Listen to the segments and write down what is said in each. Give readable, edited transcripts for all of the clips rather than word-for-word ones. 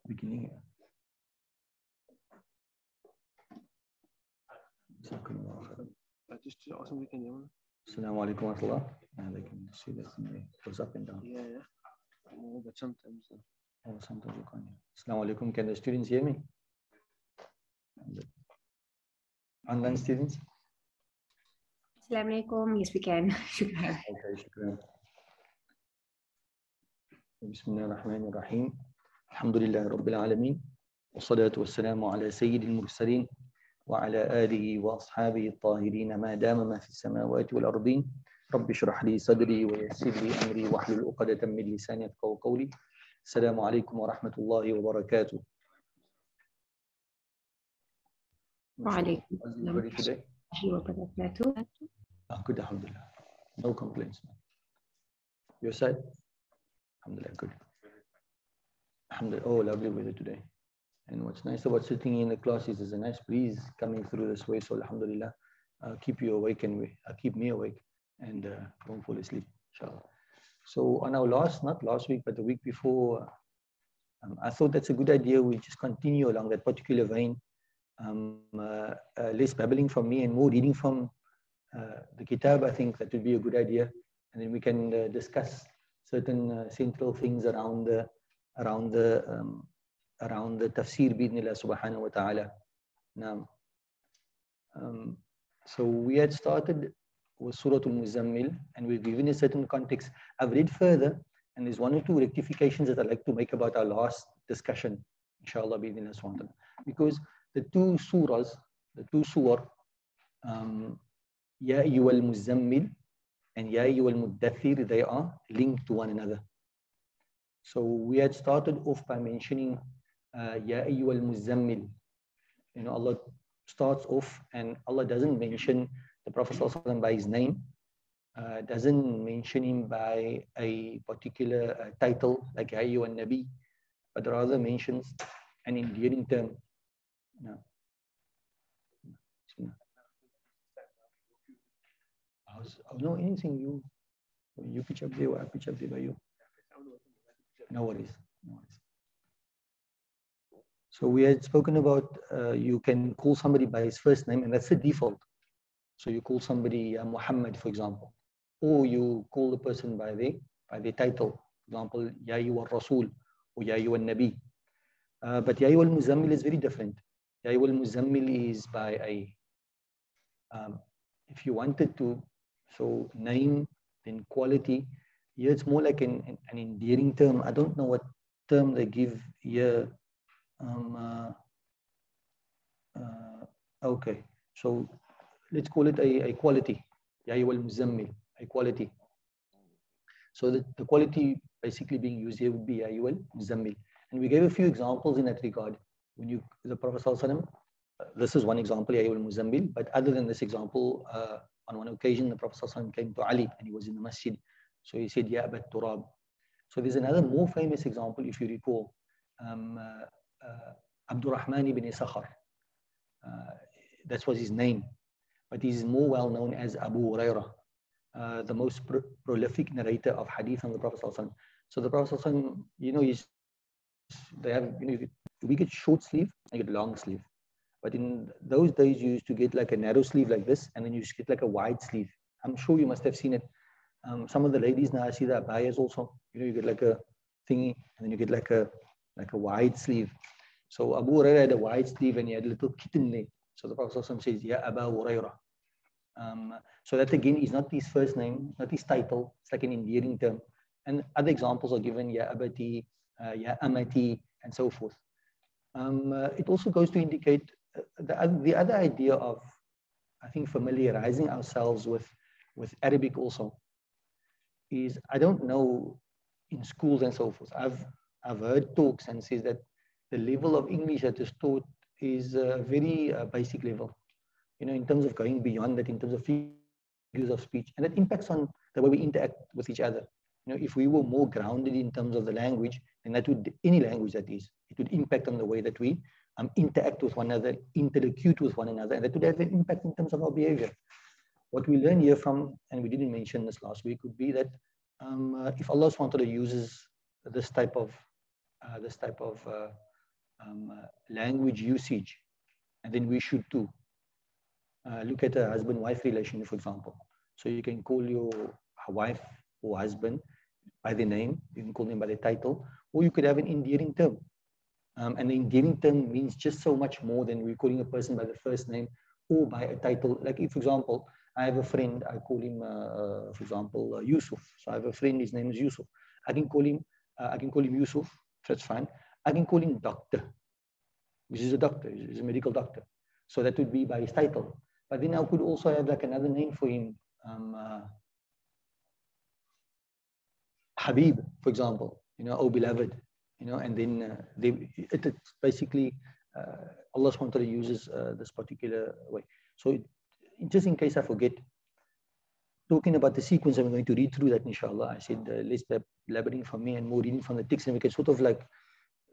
Beginning. Assalamu alaikum wa rahmatullah. They can see that it goes up and down. Yeah. No, but sometimes. Oh, sometimes you can't. Assalamu alaikum. Can the students hear me? Online students? Assalamu alaikum. Yes, we can. Shukran. Okay, shukran. Bismillah ar-Rahman ar-Rahim. Alhamdulillah Rabbil Alameen. والصلاة والسلام على سيد المرسلين وعلى آله وأصحابه الطاهرين ما دام ما في السماوات والأرضين رب اشرح لي صدري ويسر لي أمري واحلل عقدة من لساني يفقهوا قولي السلام عليكم ورحمة الله وبركاته. وعليكم Ready today? السلام. Good, alhamdulillah. No complaints. Your side? Alhamdulillah, good. Alhamdulillah. Oh, lovely weather today. And what's nice about sitting in the class is there's a nice breeze coming through this way. So alhamdulillah, keep you awake and keep me awake and don't fall asleep, inshallah. So on our not last week, but the week before, I thought that's a good idea. We just continue along that particular vein. Less babbling from me and more reading from the kitab. I think that would be a good idea. And then we can discuss certain central things around the tafsir bi'idhnillah subhanahu wa ta'ala. Now, so we had started with Surah Muzammil and we've given a certain context. I've read further and there's one or two rectifications that I'd like to make about our last discussion, inshallah bi'idhnillah subhanahu wa ta'ala. Because the two surah, Ya ayyuhal Muzammil and Ya ayyuhal Muddathir, they are linked to one another. So we had started off by mentioning Ya ayyuhal Muzammil. You know, Allah starts off and Allah doesn't mention the Prophet ﷺ by his name, doesn't mention him by a particular title like Ya ayyuhan Nabi, but rather mentions an endearing term. No. No, anything you pitch up there or I pitch up there by you. No worries. No worries. So we had spoken about you can call somebody by his first name, and that's the default. So you call somebody Muhammad, for example, or you call the person by their title. For example, Ya ayyuhar Rasul or Ya ayyuhan Nabi. But Ya ayyuhal Muzammil is very different. Ya ayyuhal Muzammil is by a if you wanted to name then quality. Here it's more like an endearing term. I don't know what term they give here. Okay, so let's call it a quality. Ya ayyuhal Muzammil, a quality. So the quality basically being used here would be Ya ayyuhal Muzammil. And we gave a few examples in that regard. When the Prophet ﷺ, this is one example, Ya ayyuhal Muzammil, but other than this example, on one occasion the Prophet ﷺ came to Ali and he was in the masjid. So he said, Ya Abat Turab. So there's another more famous example, if you recall, Abdurrahman ibn Sakhar. That was his name, but he's more well known as Abu Hurairah, the most prolific narrator of hadith on the Prophet ﷺ. So the Prophet ﷺ, you know, they have, you know, we get short sleeve and you get long sleeve. But in those days, you used to get like a narrow sleeve like this, and then you used to get like a wide sleeve. I'm sure you must have seen it. Some of the ladies now, I see the abayas also. You know, you get like a thingy, and then you get like a wide sleeve. So Abu Hurairah had a wide sleeve, and he had a little kitten leg. So the Prophet says, Ya Aba Hurairah. So that again is not his first name, not his title. It's like an endearing term. And other examples are given, Ya Abati, Ya Amati, and so forth. It also goes to indicate the other idea of, I think, familiarizing ourselves with Arabic also is, I don't know, in schools and so forth, I've heard talks and says that the level of English that is taught is a very basic level, you know, in terms of going beyond that, in terms of figures of speech, and that impacts on the way we interact with each other. You know, if we were more grounded in terms of the language, then that would, any language that is, it would impact on the way that we interact with one another, interlocute with one another, and that would have an impact in terms of our behavior. What we learn here from, and we didn't mention this last week, would be that if Allah SWT uses this type of this type of language usage, and then we should too. Look at a husband-wife relation, for example. So you can call your wife or husband by the name, you can call them by the title, or you could have an endearing term. And the endearing term means just so much more than we're calling a person by the first name or by a title. Like if, for example, I have a friend, I call him, for example, Yusuf. So I have a friend, his name is Yusuf. I can call him Yusuf, that's fine. I can call him doctor, which is a doctor, he's a medical doctor. So that would be by his title. But then I could also have like another name for him, Habib, for example, oh beloved, and then it's basically Allah subhanahu wa ta'ala uses this particular way. So just in case I forget, talking about the sequence, I'm going to read through that inshallah. I said let's be elaborating from me and more reading from the text, and we can sort of like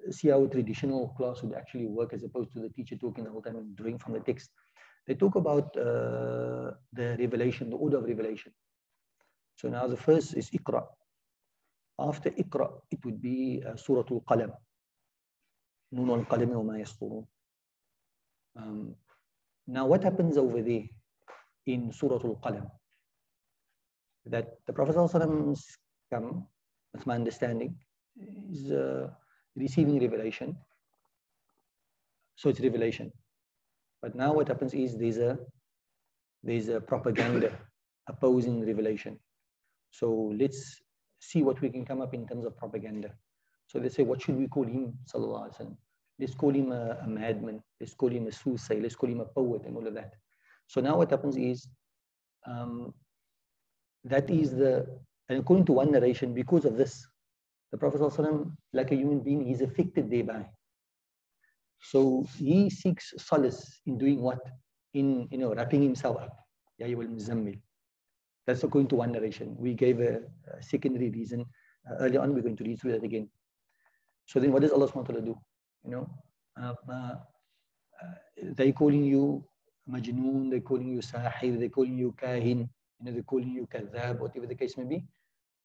see how a traditional class would actually work as opposed to the teacher talking the whole time and drawing from the text. They talk about the revelation, the order of revelation. So now the first is Iqra. After Iqra, it would be Surah Al-Qalam. Nun al-Qalam wa ma yasturun. Now what happens over there in Surah Al-Qalam? That the Prophet ﷺ come, that's my understanding, is receiving revelation. So it's revelation. But now what happens is there's a propaganda opposing revelation. So let's see what we can come up in terms of propaganda. So they say, what should we call him, sallallahu alaihi wasallam? Let's call him a madman. Let's call him a soothsayer. Let's call him a poet and all of that. So now what happens is, that is and according to one narration, because of this, the Prophet sallallahu alaihi wasallam, like a human being, he's affected thereby. So he seeks solace in doing what? In wrapping himself up. Ya ayyuhal Muzammil. That's according to one narration. We gave a secondary reason earlier on. We're going to read through that again. So then what does Allah subhanahu wa ta'ala do? They're calling you Majnoon, they're calling you Sahir, they're calling you Kahin, they're calling you Kadhab, whatever the case may be.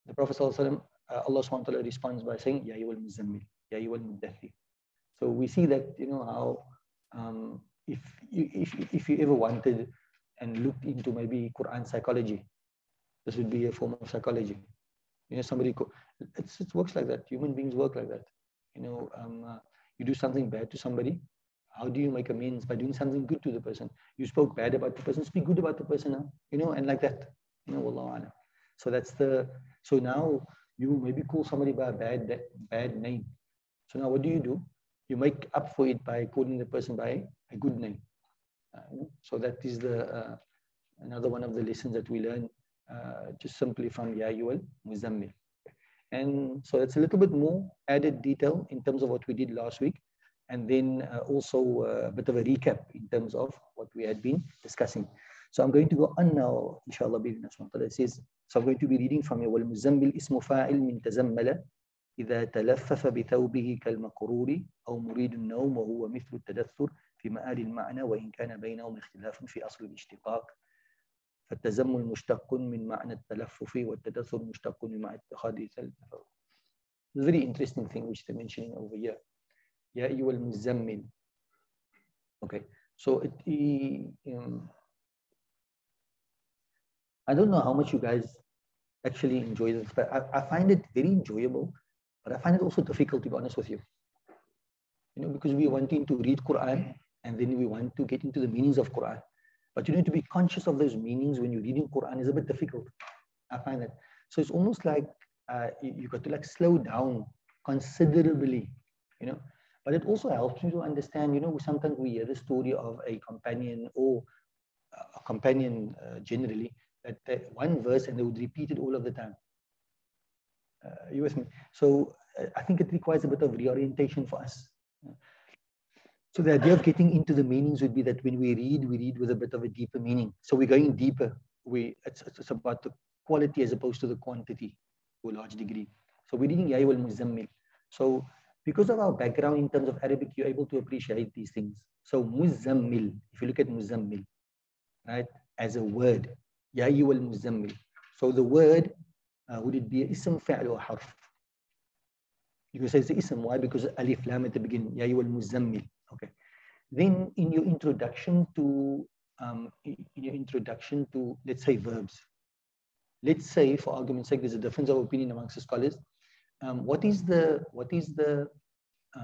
The Prophet sallallahu alaihi wasallam, Allah subhanahu wa ta'ala responds by saying, Ya ayyuhal Muzammil, Ya ayyuhal Muddathir. So we see that, how if you ever wanted and looked into maybe Quran psychology, this would be a form of psychology. Somebody, it works like that. Human beings work like that. You do something bad to somebody. How do you make amends? By doing something good to the person. You spoke bad about the person, speak good about the person, and like that. Wallahu a'lam. So so now you maybe call somebody by a bad name. So now what do? You make up for it by calling the person by a good name. So that is another one of the lessons that we learn just simply from Ya ayyuhal Muzammil. And so that's a little bit more added detail in terms of what we did last week. And then also a bit of a recap in terms of what we had been discussing. So I'm going to go on now, inshallah. It says, so I'm going to be reading from here. وَالْمُزَّمِّلْ اسْمُ فَاعِلٍ مِنْ تَزَمَّلَ إذا تلفف بثوبه كالمقرور أو مريد النوم وهو مثل التدثر في مآل المعنى وإن كان بينهم اختلاف في أصل الاشتقاق فالتزمل مشتق من معنى التلفف والتدثر مشتق من معنى اتخاذ التفاؤل. It's a very interesting thing which they're mentioning over here. يا أيها المزمل. Okay, so I don't know how much you guys actually enjoy this, but I find it very enjoyable. But I find it also difficult, to be honest with you. Because we are wanting to read Quran and then we want to get into the meanings of Quran. But you need to be conscious of those meanings when you're reading Quran is a bit difficult. I find that. So it's almost like you got to like slow down considerably, But it also helps you to understand, sometimes we hear the story of a companion or a companion generally, that one verse and they would repeat it all of the time. You with me? So I think it requires a bit of reorientation for us. So the idea of getting into the meanings would be that when we read with a bit of a deeper meaning. So we're going deeper. It's about the quality as opposed to the quantity to a large degree. So we're reading Ya ayyuhal Muzammil. So because of our background in terms of Arabic, you're able to appreciate these things. So Muzammil, if you look at Muzammil, right, as a word, Ya ayyuhal Muzammil. So the word, would it be ism, fa'l or harf? You can say it's ism. Why? Because alif lam at the beginning. Ya ayyuhal muzammil. Okay. Then in your introduction to let's say verbs. Let's say, for argument's sake, there's a difference of opinion amongst the scholars. What is the I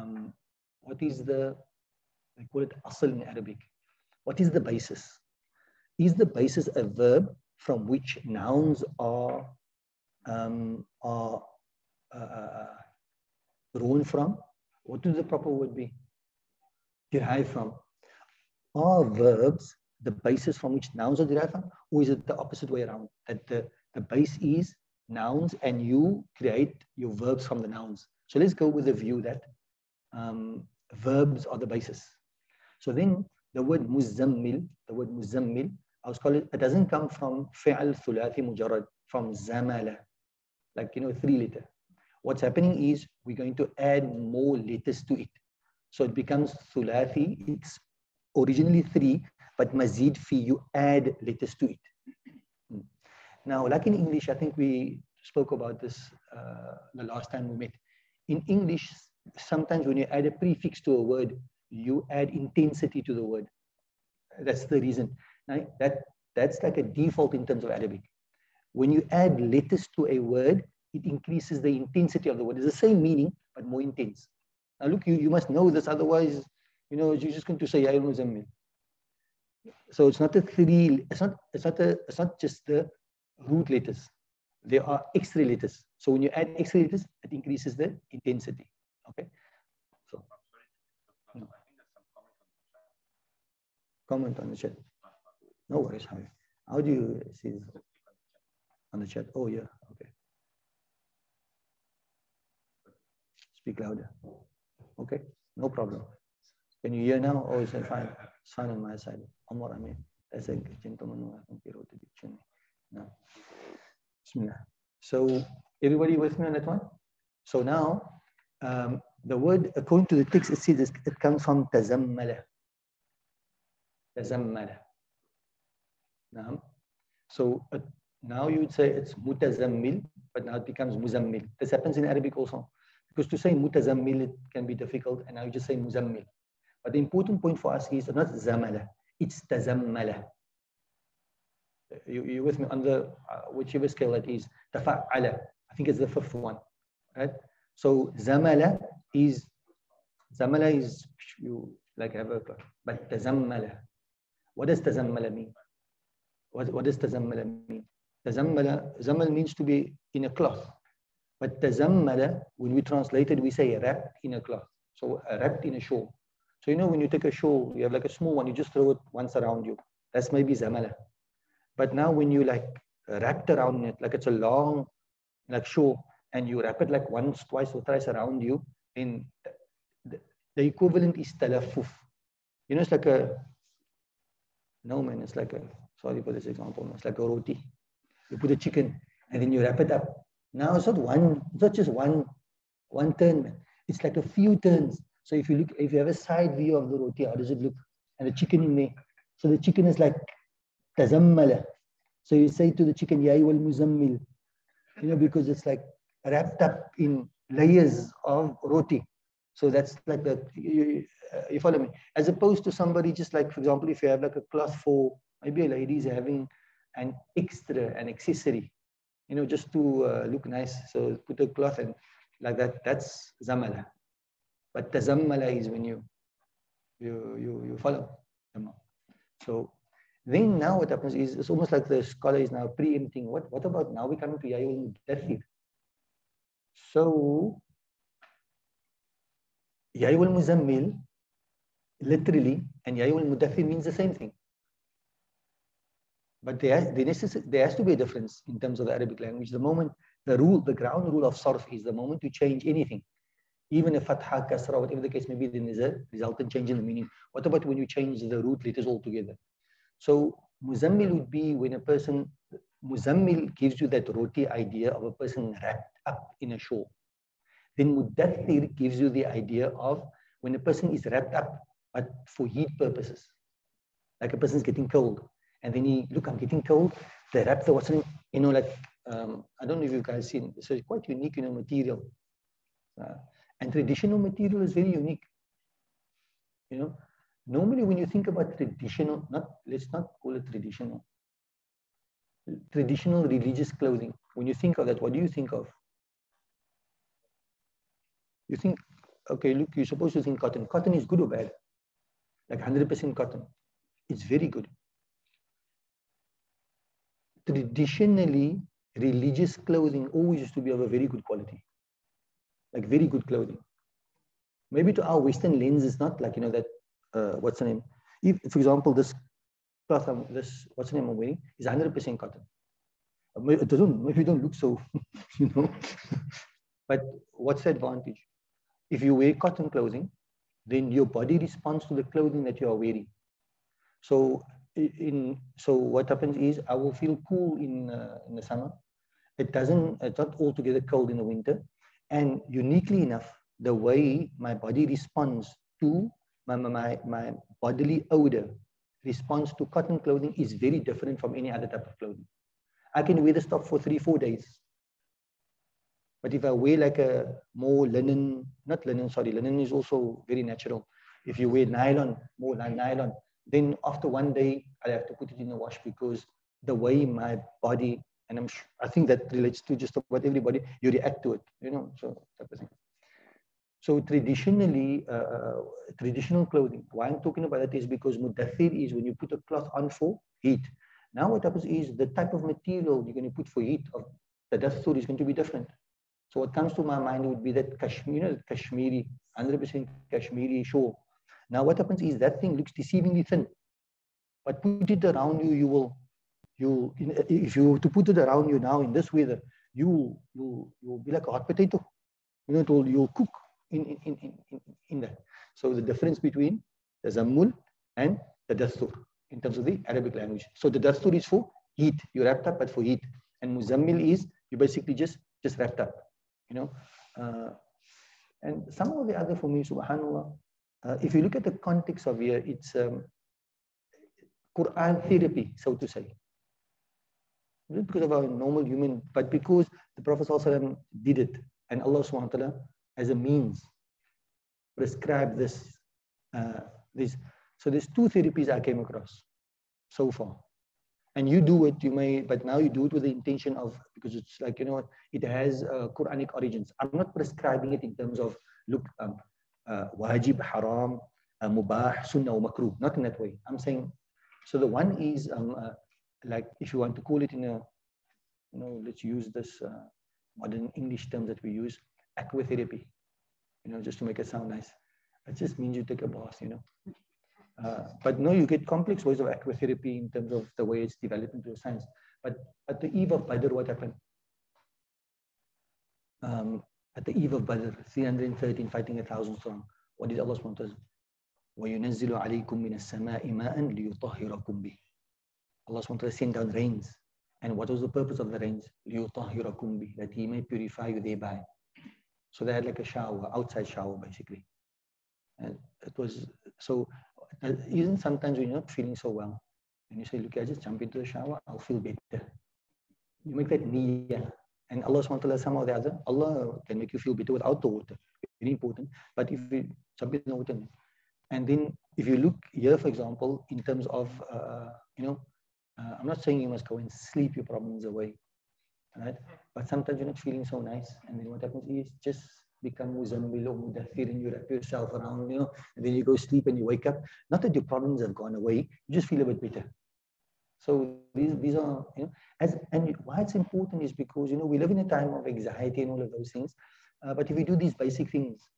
call it asl in Arabic? What is the basis? Is the basis a verb from which nouns are drawn from? What would the proper word be? Derived from? Are verbs the basis from which nouns are derived from, or is it the opposite way around? That the base is nouns and you create your verbs from the nouns. So let's go with the view that verbs are the basis. So then the word muzammil, I was calling it doesn't come from fi'al thulathi mujarrad, from zamala, like 3-letter. What's happening is we're going to add more letters to it. So it becomes thulathi. It's originally 3, but mazid fi, you add letters to it. Now, like in English, I think we spoke about this the last time we met. In English, sometimes when you add a prefix to a word, you add intensity to the word. That's the reason. Now, that's like a default in terms of Arabic. When you add letters to a word, it increases the intensity of the word. It's the same meaning, but more intense. Now, look, you must know this, otherwise, you're just going to say Ya Muzammil. So it's not it's not just the root letters. There are extra letters. So when you add extra letters, it increases the intensity. Okay. So comment on the chat. No worries. How do you see this on the chat? Oh yeah. Okay. Speak louder. Okay. No problem. Can you hear now? Oh, is it fine? It's fine on my side. Omar, I mean, that's a gentleman who I think he wrote the dictionary. No. Bismillah. So everybody with me on that one? So now, the word, according to the text, it says it comes from tazammala. Tazammala. Now, so now you would say it's mutazammil, but now it becomes muzammil. This happens in Arabic also. Because to say mutazammil, it can be difficult, and now you just say muzammil. But the important point for us is not zamala, it's tazammala. You with me on the whichever scale it is, tafa'ala. I think it's the 5th one, right? So zamala is you like have a, but tazammala. What does tazammala mean? What does tazammala mean? Zammal means to be in a cloth. But tazammala, when we translate it, we say wrapped in a cloth. So wrapped in a shawl. So when you take a shawl, you have like a small one, you just throw it once around you. That's maybe zamala. But now when you like wrapped around it, like it's a long like shawl, and you wrap it like once, twice, or thrice around you, then the equivalent is talaffuf. It's like it's like sorry for this example, it's like a roti. You put a chicken and then you wrap it up. Now it's not just one turn, man. It's like a few turns. So if you have a side view of the roti, how does it look? And the chicken in there. So the chicken is like tazammala. So you say to the chicken, Ya ayyuhal muzammil, because it's like wrapped up in layers of roti. So that's like you follow me? As opposed to somebody just like, for example, if you have like a cloth for, maybe a lady is having an accessory, just to look nice. So put a cloth and like that, that's zamala. But tazammala is when you follow. So then now what happens is it's almost like the scholar is now preempting. What about now we're coming to Ya ayyuhal mudaththir? So Ya ayyuhal muzammil literally and Ya ayyuhal mudaththir means the same thing. But there has to be a difference in terms of the Arabic language. The moment the ground rule of sarf is the moment you change anything, even a fatha, kasra, whatever the case may be, then there's a resultant change in the meaning. What about when you change the root letters altogether? So muzammil would be when a person, muzammil gives you that roti idea of a person wrapped up in a shawl. Then mudaththir gives you the idea of when a person is wrapped up, but for heat purposes. Like a person's getting cold. And then I'm getting cold. They wrap the what's in, like, I don't know if you guys seen, so it's quite unique, material. And traditional material is very unique. Normally when you think about traditional, let's not call it traditional religious clothing. When you think of that, what do you think of? You think, okay, look, you're supposed to think cotton. Cotton is good or bad? Like 100% cotton. It's very good. Traditionally, religious clothing always used to be of a very good quality. Like very good clothing. Maybe to our Western lens, it's not like, that, what's the name? If, for example, this cloth, what's the name I'm wearing, is 100% cotton. It doesn't, maybe it don't look so, But what's the advantage? If you wear cotton clothing, then your body responds to the clothing that you are wearing. So what happens is I will feel cool in the summer. It's not altogether cold in the winter. And uniquely enough, the way my body responds to my bodily odor response to cotton clothing is very different from any other type of clothing. I can wear the stuff for 3-4 days. But if I wear like a more linen, not linen, sorry, linen is also very natural. If you wear nylon, more like nylon, then after 1 day, I have to put it in the wash because the way my body, and I think that relates to just about everybody, you react to it, so type of thing. So traditionally, traditional clothing, why I'm talking about that is because mudathir is when you put a cloth on for heat. Now what happens is the type of material you're going to put for heat of the dathur is going to be different. So what comes to my mind would be that Kashmiri, 100% Kashmiri shawl. Now what happens is that thing looks deceivingly thin, but put it around you, if you were to put it around you now in this weather, you'll be like a hot potato. You'll cook in that. So the difference between the zammul and the dastur in terms of the Arabic language. So the dastur is for heat, you wrapped up, but for heat. And muzammil is you basically just wrapped up, and some of the other for me, subhanallah, if you look at the context of here, it's Quran therapy, so to say. Not because of our normal human, but because the Prophet ﷺ did it, and Allah subhanahu wa ta'ala as a means prescribed this. So there's 2 therapies I came across so far. And you do it, but now you do it with the intention of, because it's like, it has Quranic origins. I'm not prescribing it in terms of, look, wajib, haram, mubah, sunnah, or makruh. Not in that way. I'm saying, so the one is, like, if you want to call it in a, let's use this modern English terms that we use, aquatherapy, just to make it sound nice. It just means you take a bath, But no, you get complex ways of aquatherapy in terms of the way it's developed into science. But at the eve of Badr, what happened? At the eve of Badr, 313 fighting 1,000 strong. What did Allah subhanahu wa ta'ala say? وَيُنَزِّلُ عَلَيْكُم مِّنَ السَّمَاءِ مَاءً لِيُطَهِّرَكُم بِهِ. Allah subhanahu wa ta'ala sent down rains. And what was the purpose of the rains? لِيُطَهِّرَكُم بِهِ, that He may purify you thereby. So they had like a shower, outside shower basically. And it was, so even sometimes when you're not feeling so well, and you say, look, I just jump into the shower, I'll feel better. You make that niyyah. And Allah subhanahu wa ta'ala, somehow or the other, Allah can make you feel better without the water. Very important. But if you jump in the water, and then if you look here, for example, in terms of, I'm not saying you must go and sleep your problems away, right? But sometimes you're not feeling so nice. And then what happens is just become Muzammil or Mudathir, and you wrap yourself around, and then you go sleep and you wake up. Not that your problems have gone away, you just feel a bit better. So these are, and why it's important is because, we live in a time of anxiety and all of those things. But if we do these basic things,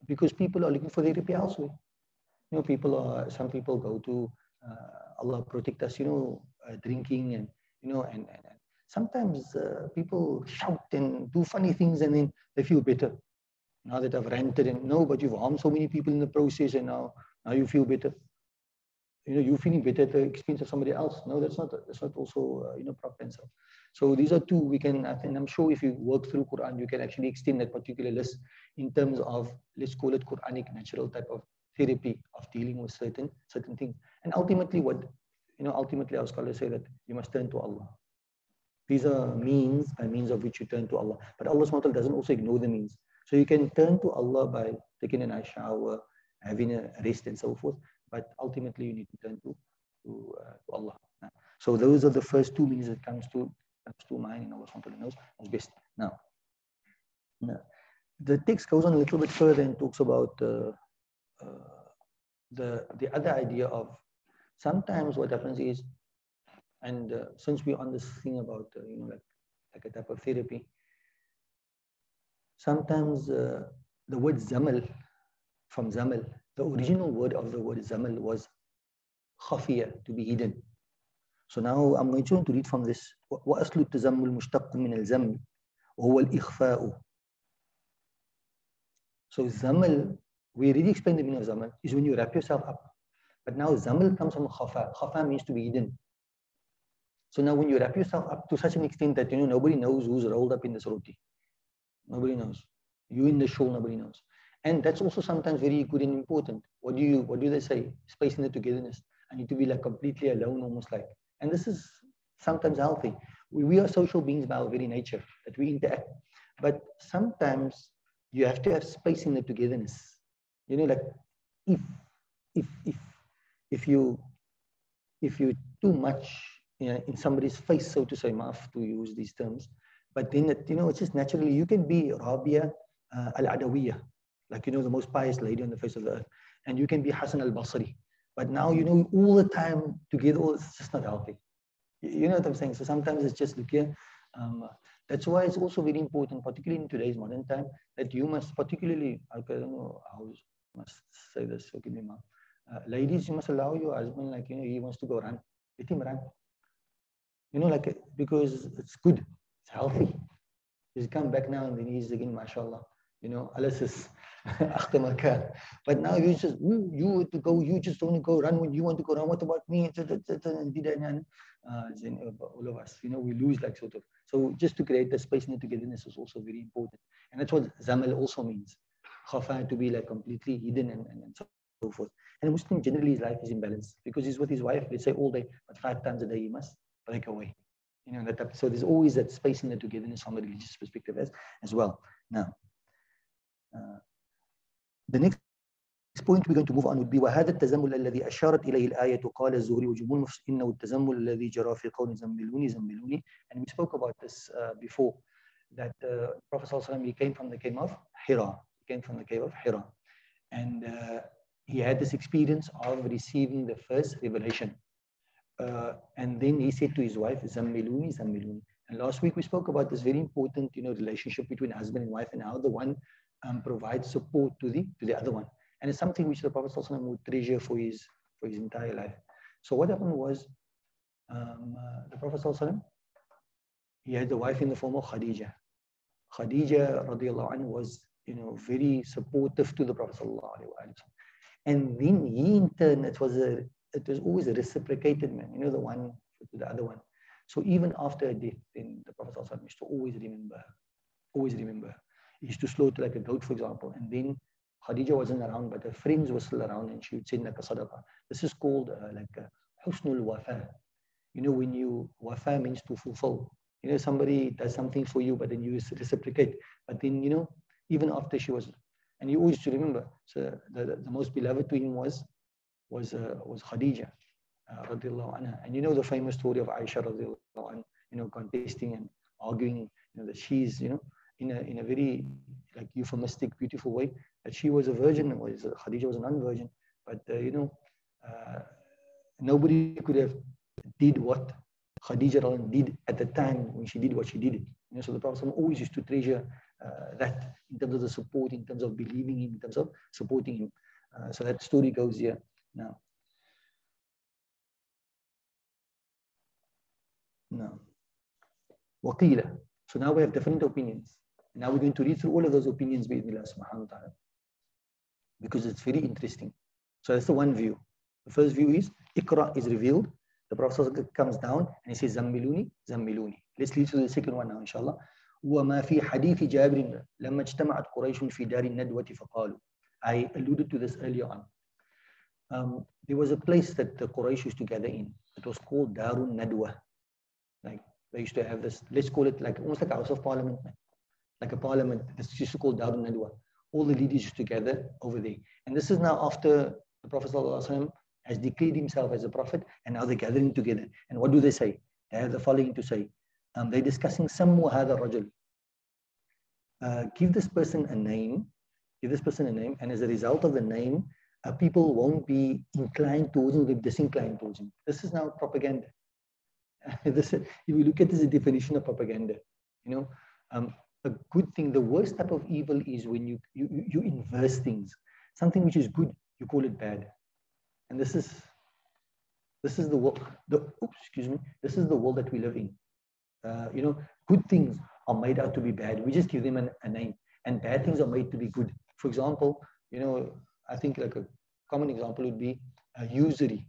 because people are looking for therapy elsewhere. Some people go to, Allah protect us, drinking and, and sometimes people shout and do funny things and then they feel better. Now that I've ranted and but you've harmed so many people in the process and now you feel better. You're feeling better at the expense of somebody else. No, that's not also, proper and so these are 2 we can, and I'm sure if you work through Quran, you can actually extend that particular list in terms of, let's call it Quranic natural type of therapy of dealing with certain things. And ultimately ultimately our scholars say that you must turn to Allah. These are means by means of which you turn to Allah. But Allah subhanahu wa ta'ala doesn't also ignore the means. So you can turn to Allah by taking a nice shower, having a rest and so forth, but ultimately you need to turn to Allah. So those are the first two meanings that comes to mind, and Allah knows best. Now, the text goes on a little bit further and talks about the other idea of sometimes what happens is, and since we're on this thing about like a type of therapy, sometimes the word zamal, from zamal, the original word of the word zamal was khafiya, to be hidden. So now I'm going to read from this. وَأَصْلُ التَّزَمُّلْ مُشْتَقٌ مِنَ الْزَمِّ وَهُوَ الْإِخْفَاءُ. So zamal, we already explained the meaning of zamal, is when you wrap yourself up. But now zamal comes from khafa. Khafa means to be hidden. So now when you wrap yourself up to such an extent that nobody knows who's rolled up in this roti. Nobody knows. You in the shawl, nobody knows. And that's also sometimes very good and important. What do they say? Space in the togetherness. I need to be like completely alone, almost like. And this is sometimes healthy. We are social beings by our very nature, that we interact. But sometimes you have to have space in the togetherness. Like if you too much in somebody's face, so to say, maaf to use these terms, but then it's just naturally you can be Rabia al-Adawiyah, like the most pious lady on the face of the earth, and you can be Hassan al-Basri. But now all the time together, it's just not healthy. You know what I'm saying? So sometimes it's just look here. That's why it's also very important, particularly in today's modern time, that you must particularly, I don't know how I must say this, forgive me, ma'am. Ladies, you must allow your husband, like, he wants to go run. Let him run. Because it's good, it's healthy. He's come back now and then he's again, mashallah. Alles is achter mekaar. But now you just, you want to go, you just want to go run when you want to go run. What about me? All of us, we lose like sort of. So just to create the space and the togetherness is also very important. And that's what zamal also means. Khafa, to be like completely hidden and so forth. And a Muslim generally his life is in balance because he's with his wife, let's say all day, but 5 times a day he must break away. So there's always that space in the togetherness from a religious perspective as well. Now, the next point we're going to move on would be وهذا التزمل الذي أشارت إليه الآية قال الزهري وجمهور المفسرين إنه التزمل الذي جرى في قول زملوني. And we spoke about this before, that Prophet ﷺ, he came from the cave of Hira. And he had this experience of receiving the first revelation. And then he said to his wife, Zammiluni. And last week we spoke about this very important, relationship between husband and wife, and how the one provides support to the other one. And it's something which the Prophet ﷺ would treasure for his entire life. So what happened was, the Prophet ﷺ, he had the wife in the form of Khadija. Khadija radiallahu anhu was, very supportive to the Prophet ﷺ. And then he in turn, it was always a reciprocated man, the one to the other one. So even after her death, then the Prophet ﷺ used to always remember her. He used to slaughter like a goat, for example, and then Khadija wasn't around, but her friends were still around, and she would send like a sadaqah. This is called like a husnul wafa. When wafa means to fulfill. Somebody does something for you, but then you reciprocate. But then, even after she was, and you always remember, so the most beloved to him was Khadija, radiallahu anha. And the famous story of Aisha, radiallahu anha, contesting and arguing, that she's, in a very like euphemistic, beautiful way, that she was a virgin, Khadija was a non-virgin, but nobody could have did what Khadija did at the time when she did what she did. So the Prophet always used to treasure that in terms of the support, in terms of believing him, in terms of supporting him. So that story goes here now. Waqila. So now we have different opinions. Now we're going to read through all of those opinions bi'idhnillah subhanahu wa ta'ala, because it's very interesting. So that's the one view. The first view is Iqra is revealed. The Prophet comes down and he says Zammiluni. Let's read through the second one now, inshallah. وما في حديث جابر لما اجتمعت قريش في دار الندوة فقالوا. I alluded to this earlier on. There was a place that the Quraysh used to gather in. It was called Darun Nadwa. Like they used to have this, let's call it like almost like a House of Parliament. like a parliament. This used to call Darun Nadwa. All the leaders used to gather over there. And this is now after the Prophet ﷺ has declared himself as a prophet, and now they're gathering together. And what do they say? They have the following to say. They're discussing Sammu hadha rajul. Give this person a name, and as a result of the name, people won't be inclined towards him, they'll be disinclined towards him. This is now propaganda. If you look at this, a definition of propaganda. A good thing, the worst type of evil is when you inverse things. Something which is good, you call it bad. And this is the world. This is the world that we live in. Good things are made out to be bad. We just give them a name, and bad things are made to be good. For example, I think like a common example would be usury.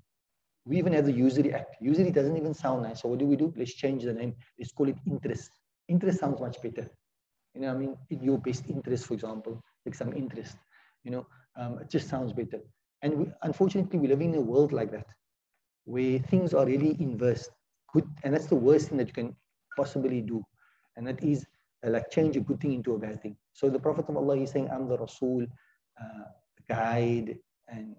We even have the Usury Act. Usury doesn't even sound nice. So what do? Let's change the name. Let's call it interest. Interest sounds much better. I mean, in your best interest, for example, like some interest, it just sounds better. And unfortunately, we live in a world like that, where things are really inverse. Good, and that's the worst thing that you can possibly do. And that is like change a good thing into a bad thing. So the Prophet of Allah is saying, I'm the Rasul, guide, and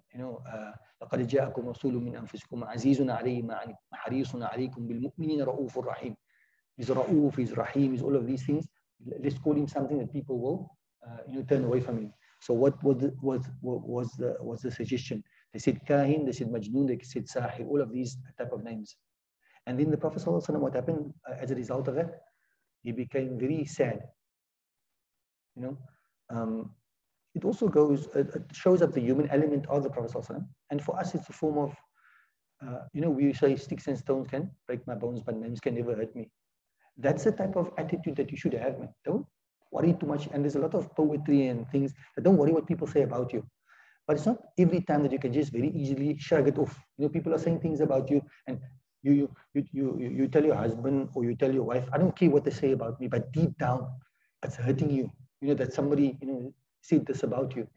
لقد جاءكم رسول من أنفسكم عزيز عليه ما عنتم حريص عليكم بالمؤمنين رؤوف رحيم. He's Ra'uf, he's Rahim, he's all of these things. Let's call him something that people will turn away from him. So what was the suggestion? They said Kahin, they said Majnoon, they said Sahir, all of these type of names. And then the Prophet ﷺ, what happened as a result of that? He became very sad. It also it shows up the human element of the Prophet ﷺ. And for us, it's a form of, we say sticks and stones can break my bones, but names can never hurt me. That's the type of attitude that you should have, man. Don't worry too much. And there's a lot of poetry and things that don't worry what people say about you. But it's not every time that you can just very easily shrug it off. People are saying things about you, and you tell your husband or you tell your wife, I don't care what they say about me, but deep down, it's hurting you. That somebody said this about you.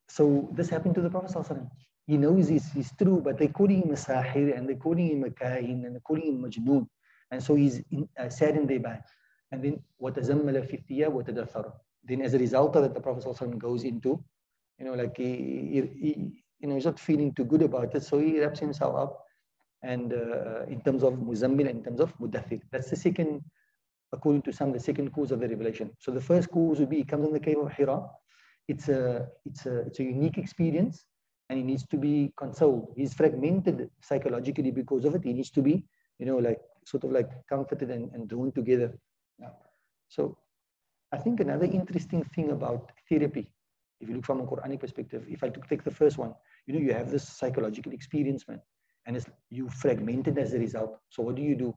So this happened to the Prophet ﷺ. He knows he's true, but they're calling him a sahir, and they're calling him a kahin, and they're calling him majnoon. And so he's saddened thereby. And then وَتَزَمَّلَ فِي الثِّيَابِ وَتَدَثَّرَ. Then as a result of that, the Prophet ﷺ goes into, he's not feeling too good about it, so he wraps himself up. And in terms of Muzammil, in terms of Mudaththir. That's the second, according to some, the second cause of the revelation. So the first cause would be, he comes in the cave of Hira. It's a unique experience, and he needs to be consoled. He's fragmented psychologically because of it. He needs to be, sort of like comforted and drawn together. Yeah. So I think another interesting thing about therapy, if you look from a Quranic perspective, if I take the first one, you have this psychological experience, man, and you fragmented as a result. So what do?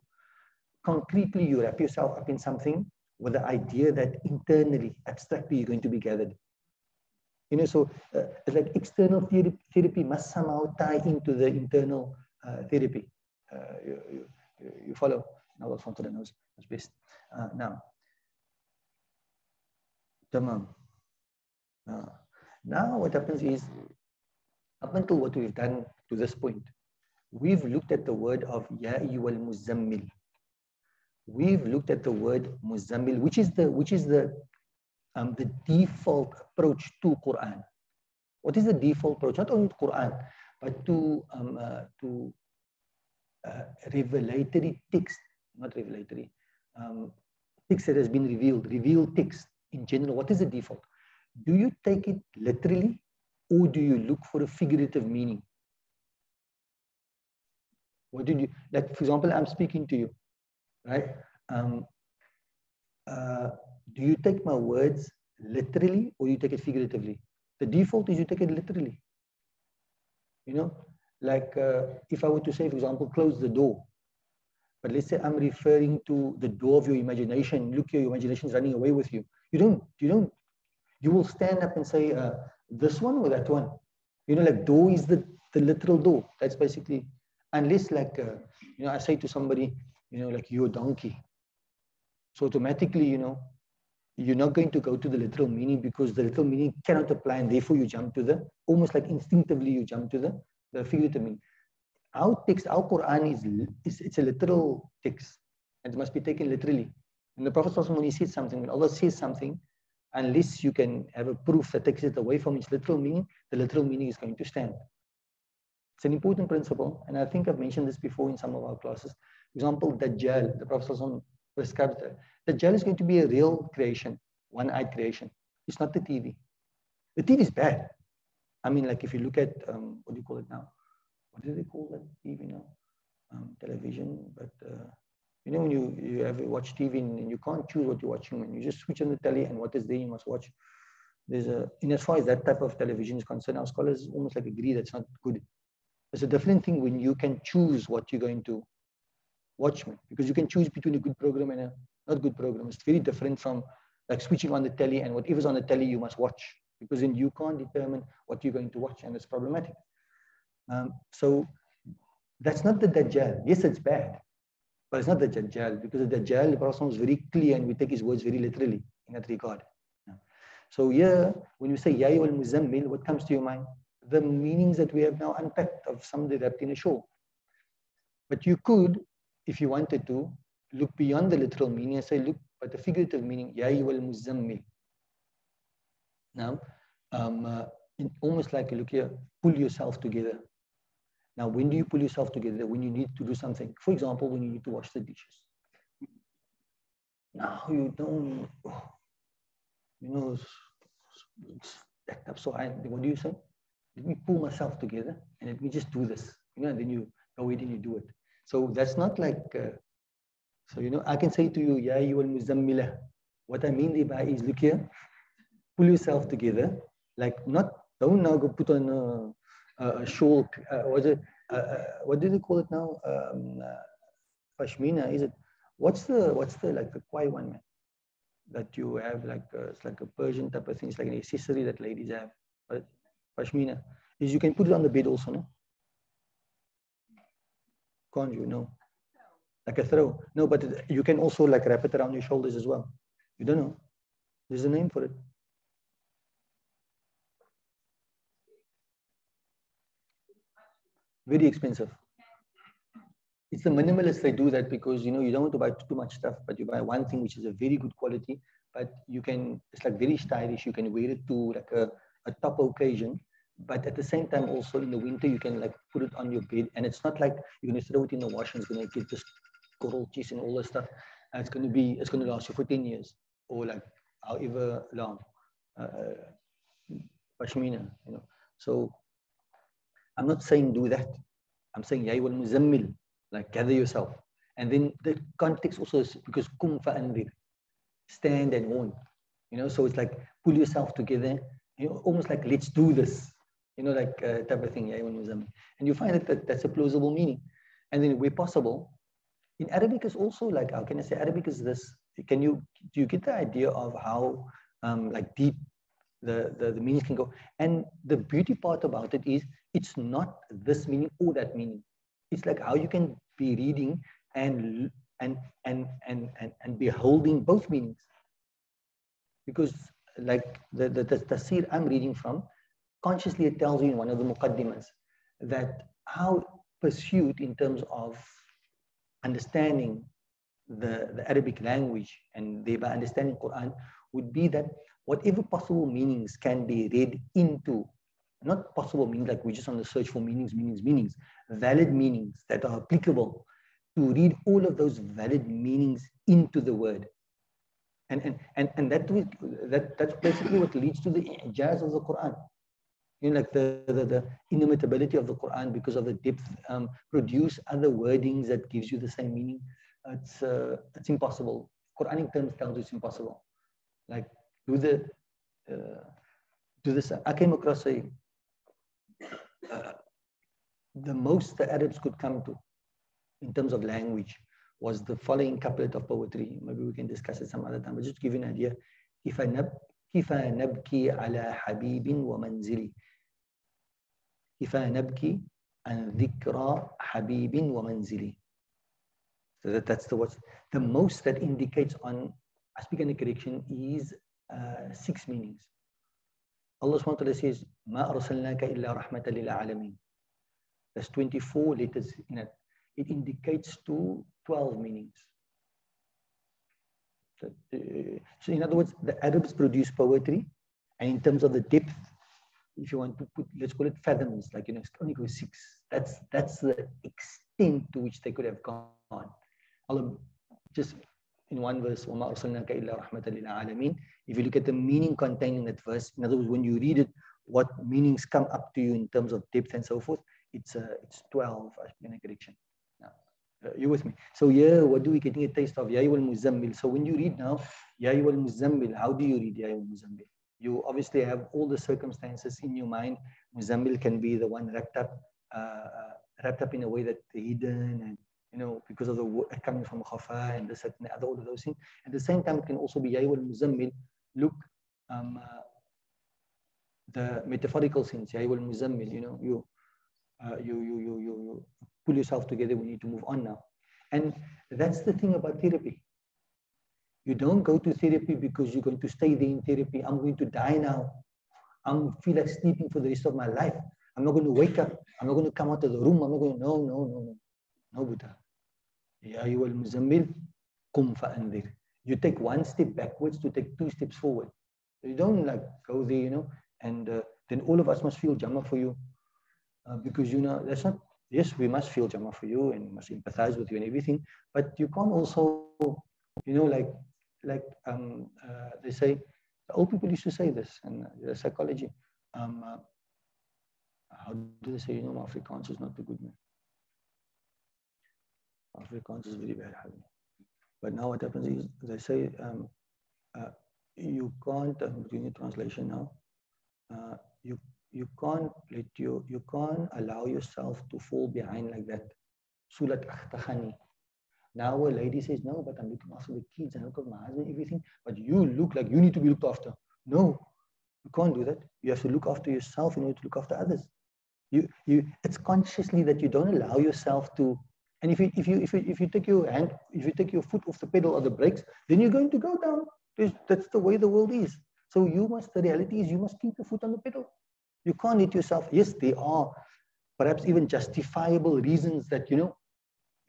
Concretely, you wrap yourself up in something with the idea that internally, abstractly, you're going to be gathered. So like external therapy must somehow tie into the internal therapy. You follow? Now that's onto the nose. That's best. Now, tamam. Now what happens is, up until what we've done to this point, we've looked at the word of Ya ayyuhal Muzammil. We've looked at the word Muzammil, which is the default approach to Quran. What is the default approach? Not only to Quran, but to revelatory text, not revelatory, text that has been revealed text in general. What is the default? Do you take it literally, or do you look for a figurative meaning? What did you, like, for example, I'm speaking to you, right? Do you take my words literally, or you take it figuratively? The default is you take it literally. Like if I were to say, for example, close the door, but let's say I'm referring to the door of your imagination. Look, your imagination is running away with you. You will stand up and say, this one or that one. Like door is the literal door. That's basically, unless like, I say to somebody, like you're a donkey. So automatically, you're not going to go to the literal meaning, because the literal meaning cannot apply, and therefore you jump to almost like instinctively you jump to the figurative meaning. Our text, our Quran it's a literal text, and it must be taken literally. And the Prophet when he said something, when Allah says something, unless you can have a proof that takes it away from its literal meaning, the literal meaning is going to stand. It's an important principle, and I think I've mentioned this before in some of our classes. For example, Dajjal, the Prophet prescribed that. Dajjal is going to be a real creation, one-eyed creation. It's not the TV. The TV is bad. I mean, like if you look at, what do you call it now? What do they call that TV now? Television, but you know when you ever watch TV and you can't choose what you're watching, and you just switch on the telly and what is there you must watch. There's in as far as that type of television is concerned, our scholars almost like agree that's not good. It's a different thing when you can choose what you're going to watch, because you can choose between a good program and a not good program. It's very different from like switching on the telly and whatever's on the telly you must watch, because then you can't determine what you're going to watch, and it's problematic. So that's not the Dajjal. Yes, it's bad, but it's not the Dajjal, because the Dajjal, the Prophet was very clear and we take his words very literally in that regard. So here, when you say Ya ayyuhal Muzammil, what comes to your mind? The meanings that we have now unpacked of some of the wrapped in a shawl. But you could, if you wanted to, look beyond the literal meaning and say, look at the figurative meaning, Ya ayyuhal Muzammil. Now, almost like, look here, pull yourself together. Now, when do you pull yourself together? When you need to do something. For example, when you need to wash the dishes. Now you don't, you know, it's stacked up so high. What do you say? Let me pull myself together and let me just do this. You know, and then you go ahead and you do it. So that's not like, so, you know, I can say to you, Ya ayyuhal Muzammila. What I mean thereby is, look here, pull yourself together. Like, don't now go put on a shawl, what do they call it now? Pashmina, is it? What's the like the Kwai one, man? That you have like, it's like a Persian type of thing. It's like an accessory that ladies have. But Pashmina is you can put it on the bed also, no? Can't you? No. Like a throw. No, but you can also like wrap it around your shoulders as well. You don't know. There's a name for it. Very expensive. It's the minimalists, they do that because, you know, you don't want to buy too much stuff, but you buy one thing which is a very good quality, but you can, it's like very stylish. You can wear it to like a top occasion, but at the same time also in the winter, you can like put it on your bed, and it's not like you're going to throw it in the wash and it's going to get this coral cheese and all this stuff. It's going to last you for 10 years or like however long. Pashmina, you know. So I'm not saying do that. I'm saying Ya ayyuhal Muzammil, like gather yourself. And then the context also is because kum fa'andir, stand and warn. You know, so it's like pull yourself together, you know, almost like let's do this, you know, like type of thing, Ya ayyuhal Muzammil. And you find that's a plausible meaning. And then where possible, in Arabic is also like, how can I say, Arabic is this, do you get the idea of how like deep the meanings can go? And the beauty part about it is it's not this meaning or that meaning. It's like how you can be reading and be holding both meanings. Because like the tafsir I'm reading from, consciously it tells you in one of the muqaddimas that how pursuit in terms of understanding the Arabic language and thereby understanding Quran would be that whatever possible meanings can be read into, not possible means like we're just on the search for meanings, valid meanings that are applicable, to read all of those valid meanings into the word. And that's basically what leads to the ijaz of the Quran. You know, like the inimitability of the Quran because of the depth, produce other wordings that gives you the same meaning. It's impossible. Quranic terms tells you it's impossible. Like do this. I came across the most the Arabs could come to in terms of language was the following couplet of poetry. Maybe we can discuss it some other time, but just to give you an idea. كيف نبكي على حبيب ومنزلي كيف نبكي عن ذكرى حبيب ومنزلي. So that's the words. The most that indicates on, I speak in a correction, is 6 meanings. Allah subhanahu wa ta'ala says, ما أرسلناك إلا رحمة للعالمين. There's 24 letters in it. It indicates to 12 meanings. So in other words, the Arabs produce poetry, and in terms of the depth, if you want to put, let's call it fathoms, like, it only goes 6. That's the extent to which they could have gone. Allah just in one verse, وَمَا أَرْسَلْنَاكَ إِلَّا رَحْمَةً لِلْعَالَمِينَ. If you look at the meaning contained in that verse, in other words, when you read it, what meanings come up to you in terms of depth and so forth, it's 12, in a correction. Now, you with me? So here, what do we getting a taste of? Ya ayyuhal muzammil. So when you read now, Ya ayyuhal muzammil, how do you read Ya ayyuhal muzammil? You obviously have all the circumstances in your mind. Muzammil can be the one wrapped up in a way that hidden, and because of the coming from khafa and this and the other, all of those things. At the same time, it can also be Ya ayyuhal muzammil. Look, the metaphorical sense. Ya ayyuhal muzammil. You pull yourself together. We need to move on now, and that's the thing about therapy. You don't go to therapy because you're going to stay there in therapy. I'm going to die now. I feel like sleeping for the rest of my life. I'm not going to wake up. I'm not going to come out of the room. I'm not going to, no, Buddha. Ya ayyuhal muzammil, qum fa'anzir. You take one step backwards to take 2 steps forward. You don't go there, and then all of us must feel Jama for you. Because, that's not, yes, we must feel Jama for you and must empathize with you and everything, but you can't also, they say, the old people used to say this, and the psychology, how do they say, Afrikaans is not a good man. Afrikaans is very bad. But now what happens is, they say, you can't, I'm doing a translation now, you can't allow yourself to fall behind like that. Sulat akhtakhani. Now a lady says, no, but I'm looking after the kids and look at my husband, everything, but you look like you need to be looked after. No, you can't do that. You have to look after yourself in order to look after others. It's consciously that you don't allow yourself to, and if you take your foot off the pedal or the brakes, then you're going to go down. That's the way the world is. So the reality is you must keep your foot on the pedal. You can't let yourself, yes, there are perhaps even justifiable reasons that,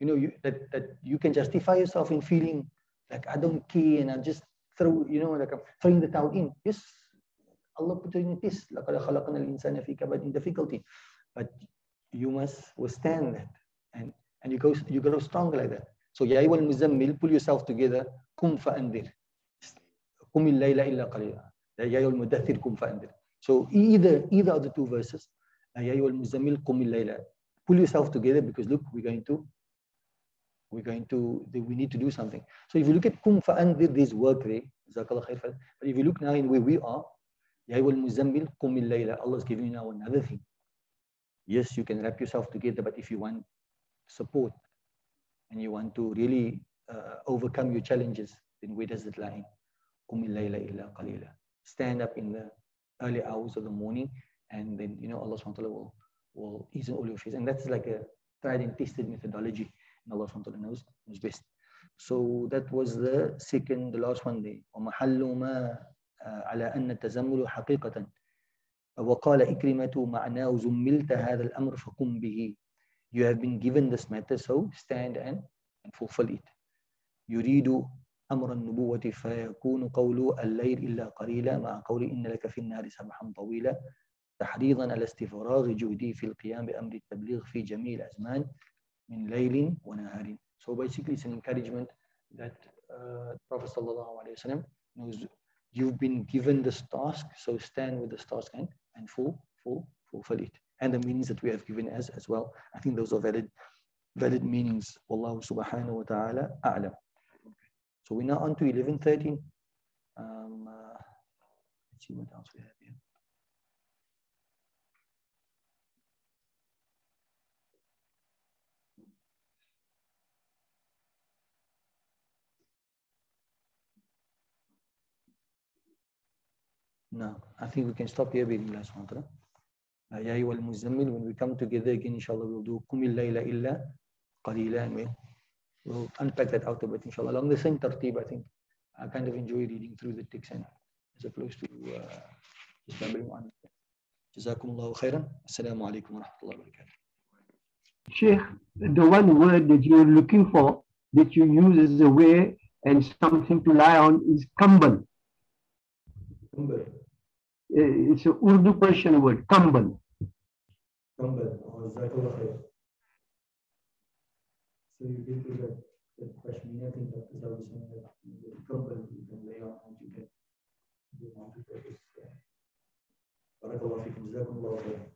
that you can justify yourself in feeling like I don't care and I just throw, like I'm throwing the towel in. Yes, Allah put you in a test, in difficulty, but you must withstand that, and you grow stronger like that. So Ya ayyuhal muzammil, pull yourself together. Kum fa'andir. Qumil layla illa qalila. Ya ayyuhal mudaththir, kum fa'andir. So either of the 2 verses, Ya ayyuhal muzammil, qumil layla. Pull yourself together, because look, we need to do something. So if you look at kum fa'andir, there's work there. Jazakallah khair. But if you look now in where we are, Ya ayyuhal muzammil, qumil layla. Allah is giving you now another thing. Yes, you can wrap yourself together, but if you want support and you want to really overcome your challenges, then where does it lie? Qumil layla illa qalila. Stand up in the early hours of the morning, and then Allah subhanahu wa ta'ala will ease in all your fears. And that's like a tried and tested methodology, and Allah subhanahu wa ta'ala knows best. So that was the last one there. وَمَحَلُّ مَا عَلَى أَنَّ التَّزَمُّلُ حَقِيقَةً وَقَالَ إِكْرِمَةُ مَعْنَاهُ زُمِّلْتَ هَذَا الْأَمْرُ فَقُمْ بِهِ. You have been given this matter, so stand and fulfill it. يُرِيدُ أمر النبوة فيكون قول الليل إلا قليلا مع قول إن لك في النهار سبحا طويلا تحريضا على استفراغ جهدي في القيام بأمر التبليغ في جميع الأزمان من ليل ونهار. So basically it's an encouragement that Prophet sallallahu alaihi wasallam knows you've been given this task, so stand with this task and fulfill it. And the meanings that we have given as well, I think those are valid meanings. Wallahu subhanahu wa ta'ala a'lam. So we're now on to 11:13. Let's see what else we have here. No, I think we can stop here with last one. Ya ayyuhal muzammil, when we come together again, inshallah, we'll do Qumil layla illa qalila, and we'll unpack that out a bit, inshallah, along the same tartib. I think I kind of enjoy reading through the text and as opposed to just babbling on. Jazakumullahu khairan. Assalamu alaikum wa rahmatullahi wa barakatuh. Sheikh, the one word that you're looking for, that you use as a way and something to lie on is kambal. Kambal. It's an Urdu Persian word, kambal. Kambal. Oh, Jazakallah khair. So you get to the Pashmina thing that is always saying that the kambal you can lay on and you want to purpose. Barakallah fikum. Jazakumullah khair.